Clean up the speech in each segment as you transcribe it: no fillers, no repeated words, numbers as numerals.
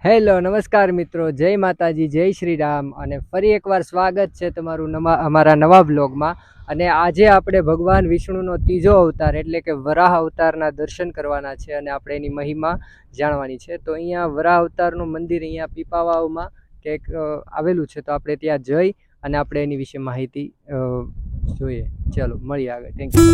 Hello નમસ્કાર મિત્રો, જય માતાજી, જય શ્રી રામ અને ફરી એકવાર સ્વાગત છે તમારું અમારા નવા બ્લોગમાં। અને આજે આપણે ભગવાન વિષ્ણુનો ત્રીજો અવતાર એટલે કે વરાહ અવતારના દર્શન કરવાના છે અને આપણે એની મહિમા જાણવાની છે। તો અહીંયા વરાહ અવતારનું મંદિર અહીંયા પીપાવાવમાં કંઈક આવેલું છે, તો આપણે ત્યાં જઈ અને આપણે એની વિશે માહિતી જોઈએ। ચાલો મળીએ આગળ। Thank you.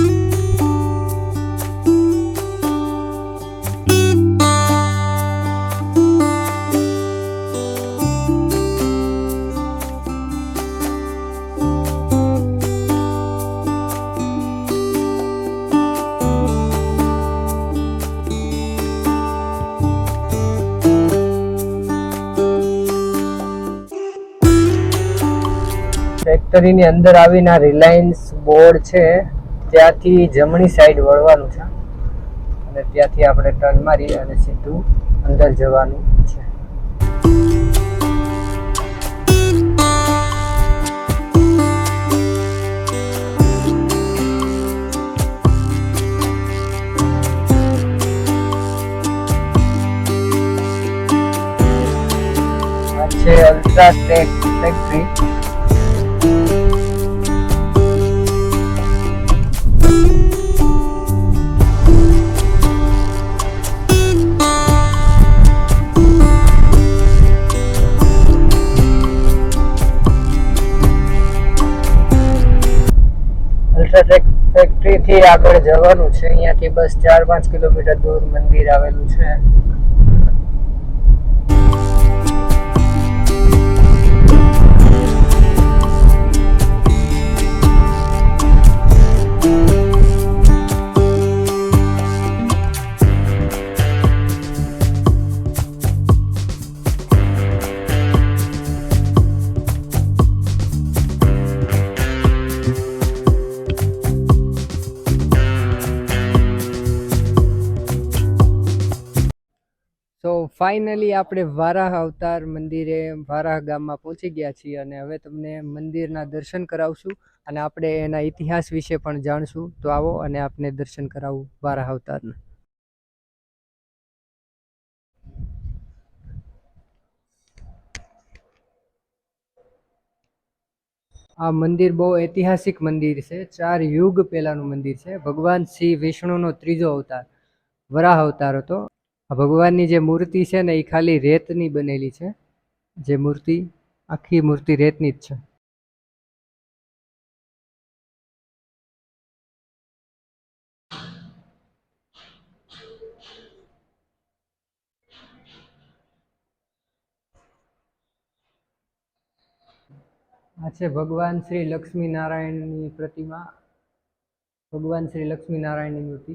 ફેક્ટરીની અંદર આવીને રિલાયન્સ બોર્ડ છે ત્યાંથી જમણી સાઈડ વળવાનું છે અને ત્યાંથી આપણે ટર્ન મારી અને સીધું અંદર જવાનું છે। આ છે અલ્ટ્રાટેક ફેક્ટરી। અલ્ટ્રાટેક ફેક્ટરી થી આગળ જવાનું છે, અહીંયાથી બસ 4-5 કિલોમીટર દૂર મંદિર આવેલું છે। તો ફાઇનલી આપણે વારાહ અવતાર મંદિરે વારાહ ગામમાં પહોંચી ગયા છીએ અને હવે તમને મંદિરના દર્શન કરાવશું અને આપણે એના ઇતિહાસ વિશે પણ જાણશું। તો આવો અને આપને દર્શન કરાવું વારાહ અવતારના। આ મંદિર બહુ ઐતિહાસિક મંદિર છે, 4 યુગ પહેલાનું મંદિર છે। ભગવાન શ્રી વિષ્ણુનો ત્રીજો અવતાર વરાહ અવતાર હતો। આ ભગવાનની જે મૂર્તિ છે ને એ ખાલી રેતની બનેલી છે, જે મૂર્તિ આખી મૂર્તિ રેતની જ છે। આ છે ભગવાન શ્રી લક્ષ્મી નારાયણની પ્રતિમા, ભગવાન શ્રી લક્ષ્મી નારાયણની મૂર્તિ।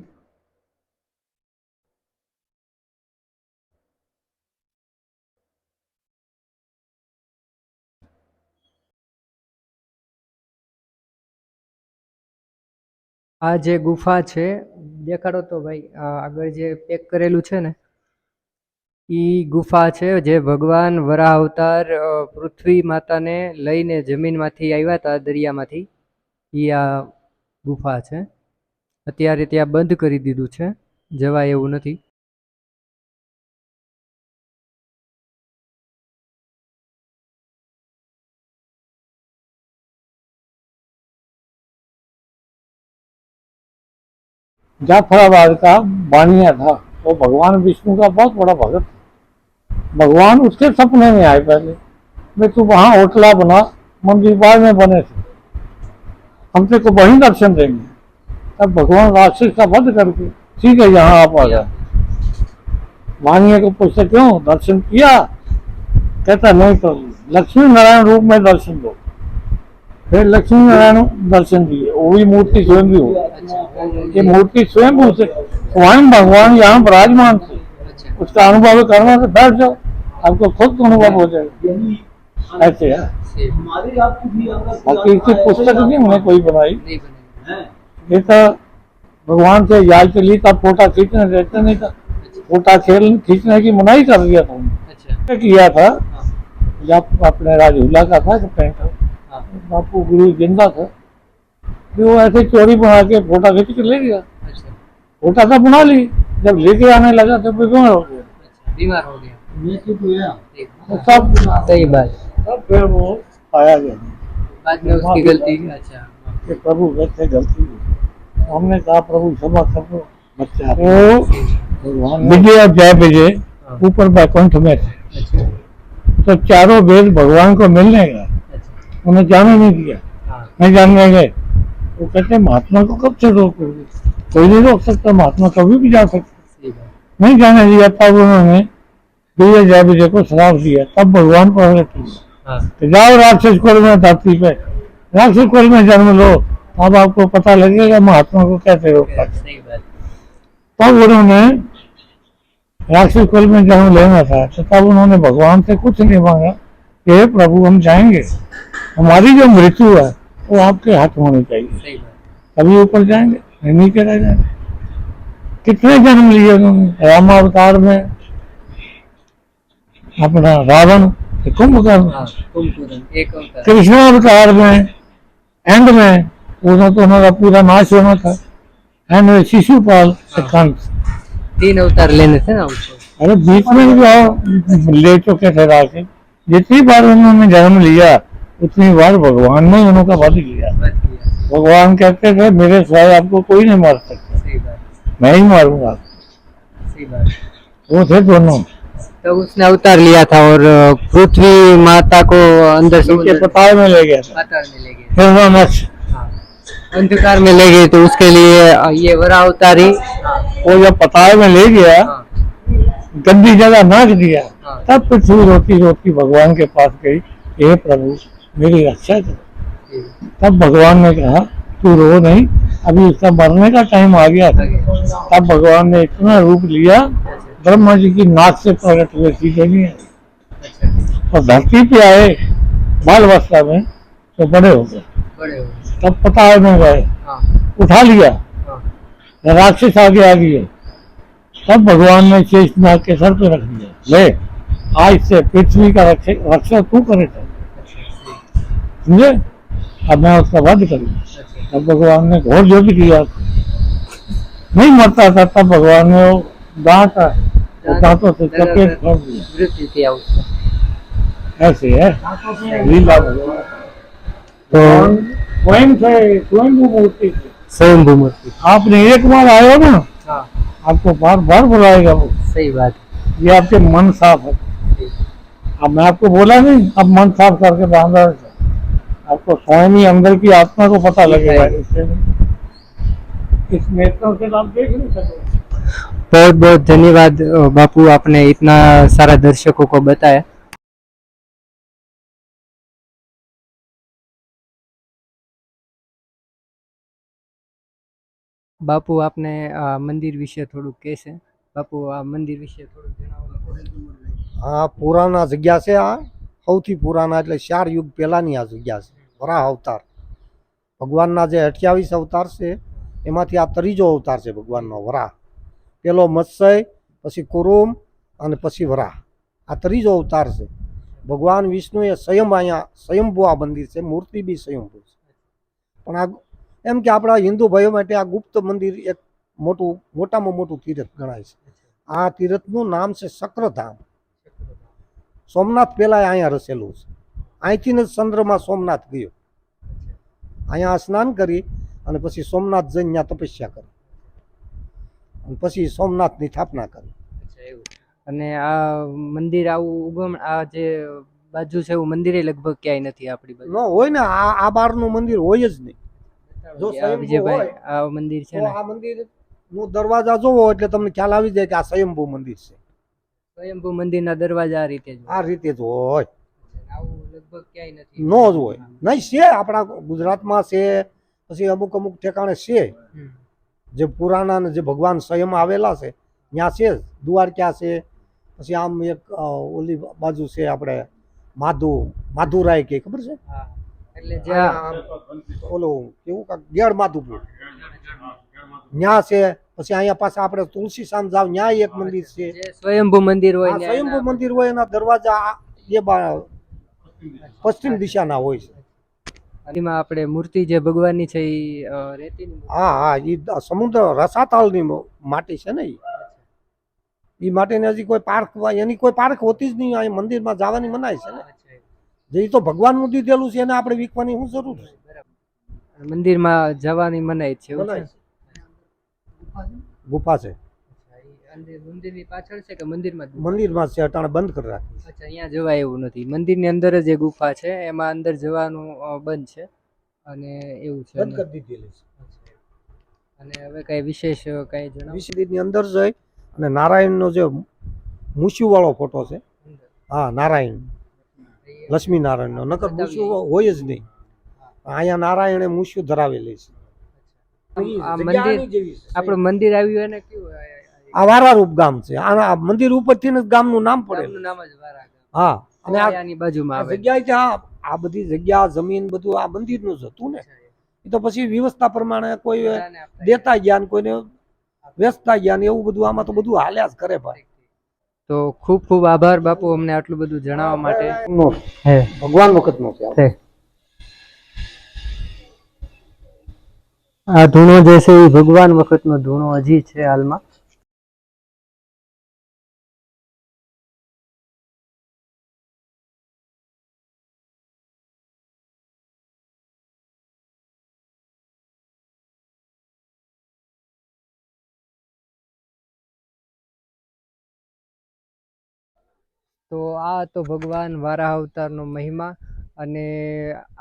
આ જે ગુફા છે દેખાડો તો ભાઈ, આગળ જે પેક કરેલું છે ને ઈ ગુફા છે જે ભગવાન વરાહ અવતાર પૃથ્વી માતાને લઈને જમીનમાંથી આવ્યા હતા, દરિયામાંથી। ઈ આ ગુફા છે, અત્યારે ત્યાં બંધ કરી દીધું છે, જવાય એવું નથી। जाफराबाद का बानिया था, वो भगवान विष्णु का बहुत बड़ा भगत। भगवान उसके सपने में आए पहले, मैं तू वहाँ होटला बना, मंदिर बाद में बने थे, हम तेरे को वहीं दर्शन देंगे। तब भगवान राक्षस का वध करके ठीक है यहाँ आप आ गए। बानिया को पूछते क्यों दर्शन किया, कहता नहीं तो लक्ष्मी नारायण रूप में दर्शन दो। फिर लक्ष्मी नारायण दर्शन दिए, वो भी मूर्ति स्वयं भी हो, ये मूर्ति स्वयं से स्वयं भगवान यहाँ विराजमान थे। उसका अनुभव करना तो बैठ जाओ, आपको खुद अनुभव हो जाएगा। ऐसे है, बाकी इसकी पुस्तक भी हमने कोई बनाई, ये तो भगवान से याद चली तब फोटा खींचने देते नहीं था, फोटा खींचने की मनाही कर दिया था उन्होंने। किया था जब अपने राजूला का था, जब पेंटर बापू गुरु जिंदा था, फिर वो ऐसे चोरी बना के फोटा खींच के ले गया। फोटा तो बना ली, जब लेके आने लगा तो बीमार हो गया। सब सही बात। सब फिर वो पाया गया बाद में उसकी गलती। अच्छा। कि प्रभु कहते गलती हुई। तो हमने कहा प्रभु क्षमा कर दो बच्चे वो भगवान विजय और जय विजय ऊपर बैकुंठ में थे। अच्छा। तो चारों वेद भगवान को मिलने गए, अच्छा। उन्हें जाने नहीं दिया, हाँ। नहीं जानने गए। वो कहते महात्मा को कब से रोकोगे, कोई नहीं रोक सकता, महात्मा कभी भी जा सकता, सही बात। नहीं जाने दिया। तब उन्होंने विजय जय विजय को श्राप दिया। तब भगवान प्रकट हुए हाँ। कि जाओ राक्षस कुल में, धरती पे राक्षस कुल में जन्म लो, अब आपको पता लगेगा महात्मा को कैसे रोका। सही बात। तब उन्होंने राक्षस कुल में जन्म लेना था, तो तब उन्होंने भगवान से कुछ नहीं मांगा कि हे प्रभु हम जाएंगे, हमारी जो मृत्यु है वो आपके हाथ होनी चाहिए, सही बात। तभी ऊपर जाएंगे, नहीं नीचे रह जाएंगे। कितने जन्म लिए उन्होंने, रामावतार में अपना रावण, कुंभकर्ण, हाँ, कुंभकर्ण, एक अवतार। कृष्णावतार में एंड में उन्होंने तो उन्होंने पूरा नाश होना था, एंड में शिशुपाल से कंस। 3 अवतार लेने थे ना उसको। अरे बीच में भी आओ ले चुके थे राक्षस। जितनी बार उन्होंने जन्म लिया उतनी बार भगवान ने उनका वध किया। वध किया। भगवान कहते थे मेरे सिवाय आपको कोई नहीं मार सकता, सही बात। मैं ही मारूंगा। सही बात। वो थे दोनों। तो उसने अवतार लिया था और पृथ्वी माता को अंदर नीचे समुद्र पताल में ले गया था, पाताल में ले गए। फिर वो नक्श हाँ। अंधकार में ले गए, तो उसके लिए ये वरा अवतारी। वो जब पताल में ले गया, हाँ। गंदी जगह नाच दिया, हाँ। तब पृथ्वी रोती रोती भगवान के पास गई, हे प्रभु मेरी रक्षा करो। तब भगवान ने कहा तू रो नहीं, अभी उसका मरने का टाइम आ गया था। तब भगवान ने इतना रूप लिया, ब्रह्मा जी की नाक से प्रकट हुए, सीधे नहीं आए। अच्छा। और धरती पे आए बाल अवस्था में तो बड़े हो गए। बड़े हो गए। तब पताल में गए, हाँ। उठा लिया, हाँ। राक्षस आगे आ गए। तब भगवान ने शेषनाग के सर पे रख दिया, ले आज से पृथ्वी का रक्षा तू करेगा, समझे, अब मैं उसका वध करूँ। तब भगवान ने घोर जो भी दिया, नहीं मरता था, तब भगवान ने वो दांत दांतों से चपेट कर दिया। मृत्यु किया उसको। ऐसे है लीला भगवान। तो स्वयं से स्वयं मूर्ति से स्वयंभू मूर्ति। आपने एक बार आयो ना, हाँ। आपको बार बार बुलाएगा वो। सही बात। ये आपके मन साफ है। अब मैं आपको बोला नहीं, अब मन साफ करके बांधा, आपको स्वयं ही अंदर की आत्मा को पता लगेगा। इससे इस नेत्रों से आप देख नहीं सकते। बहुत बहुत धन्यवाद बापू, आपने इतना सारा दर्शकों को बताया। બાપુ આપને આ મંદિર વિશે થોડુંક કહેશે? બાપુ આ મંદિર વિશે થોડુંક જણાવો. આ પુરાના જગ્યા છે, આ સૌથી પુરાના એટલે 4 યુગ પહેલાંની આ જગ્યા છે. વરાહ અવતાર ભગવાનના જે 28 અવતાર છે એમાંથી આ ત્રીજો અવતાર છે ભગવાનનો વરાહ. પેલો મત્સ્ય, પછી કુરુમ અને પછી વરાહ, આ ત્રીજો અવતાર છે. ભગવાન વિષ્ણુએ સ્વયં અહીંયા સ્વયંભૂ આ મંદિર છે, મૂર્તિ બી સ્વયંભૂ છે. પણ આ એમ કે આપણા હિન્દુ ભાઈઓ માટે આ ગુપ્ત મંદિર એક મોટામાં મોટું તીર્થ ગણાય છે. આ તીર્થનું નામ છે ચક્રધામ. સોમનાથ પહેલાં અહીંયા રસેલું છે. અહીંથી જ ચંદ્રમાં સોમનાથ ગયો. અહીંયા સ્નાન કરી અને પછી સોમનાથ જઈને ત્યાં તપસ્યા કરી અને પછી સોમનાથની સ્થાપના કરી. અને આ મંદિર આવું ઉગમ આ જે બાજુ છે એવું મંદિરે લગભગ ક્યાંય નથી આપણી બાજુ. ન હોય ને, આ બારનું મંદિર હોય જ નહીં. જો વિજયભાઈ આ મંદિર છે તો ને, આ મંદિરનું દરવાજા જોવો એટલે તમને ખ્યાલ આવી જાય કે આ સ્વયંભૂ મંદિર છે. સ્વયંભૂ મંદિરના દરવાજા આ રીતે જ હોય. આ રીતે જ હોય, આવું લગભગ ક્યાંય નથી. ન જ હોય. નહીં છે, આપણા ગુજરાતમાં છે, પછી અમુક અમુક ઠેકાણે છે જે પુરાણા ને જે ભગવાન સ્વયં આવેલા છે ત્યાં છે. દ્વારકા છે, પછી આમ એક ઓલી બાજુ છે આપણે માધુરાય કે ખબર છે, હા. એટલે જ્યાં ઓલું કેવું કાંક ગેળ માધુપુર ત્યાં છે. પછી અહીંયા પાછા આપણે તુલસી શામ જાવ ત્યાં એક મંદિર છે. જે સ્વયંભૂ મંદિર હોય આ ને સ્વયંભૂ મંદિર હોય એના દરવાજા એ પશ્ચિમ દિશાના હોય છે. એમાં આપણે મૂર્તિ જે ભગવાનની છે એ રેતીની મૂર્તિ. હા હા, એ સમુદ્ર રસાતાલની માટી છે ને. એ માટેની હજી કોઈ પાર્ક એની કોઈ પાર્ક હોતી જ નહીં. અહીં મંદિરમાં જવાની મનાય છે ને. જે ઈ તો ભગવાનનું દીધેલું છે એને આપણે વીકવાની શું જરૂર છે? મંદિરમાં જવાની મનાઈ છે એવું મનાય છે? છે. ગુફા છે, મંદિરની પાછળ છે કે મંદિરમાં જ? મંદિરમાં છે, અટાણે બંધ કરી રાખી છે. અચ્છા, અહીંયા જવાય એવું નથી. મંદિરની અંદર જ એ ગુફા છે, એમાં અંદર જવાનું બંધ છે અને એવું છે. બંધ કરી દીધેલી છે. અને હવે કઈ વિશેષ કઈ જણાવો? વિશ્વની અંદર જઈ અને નારાયણનો જે મૂછ્યું વાળો ફોટો છે, હા નારાયણ, લક્ષ્મી નારાયણનો. નકર મૂછ્યું હોય જ નહીં. અહીંયા નારાયણે મૂછ્યું ધરાવેલી છે. આ જગ્યા મંદિર આની જેવી છે. આપણું મંદિર આવ્યું એને કેવું આ વારારૂપ ગામ છે. આ મંદિર ઉપરથી જ ગામનું નામ ગામનું પડે. નામ જ વારા ગામ. હા, અને આ આની બાજુમાં આવે. જગ્યાએ ત્યાં આ બધી જગ્યા જમીન બધું આ મંદિરનું જ હતું ને. એ તો પછી વ્યવસ્થા પ્રમાણે કોઈ દેતા ગયા ને કોઈને વેચતા ગયા ને એવું બધું આમાં તો બધું હાલ્યા જ કરે ભાઈ. તો ખૂબ ખૂબ આભાર બાપુ અમને આટલું બધું જણાવવા માટે. હે ભગવાન વખતનો છે. આ ધૂણો જે છે એ ભગવાન વખતનો ધૂણો હજી છે હાલમાં. તો આ તો ભગવાન વારાહ અવતારનો મહિમા. અને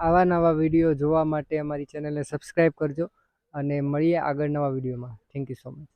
આવા નવા વિડીયો જોવા માટે અમારી ચેનલને સબસ્ક્રાઈબ કરજો અને મળીએ આગળ નવા વિડીયોમાં. Thank you so much.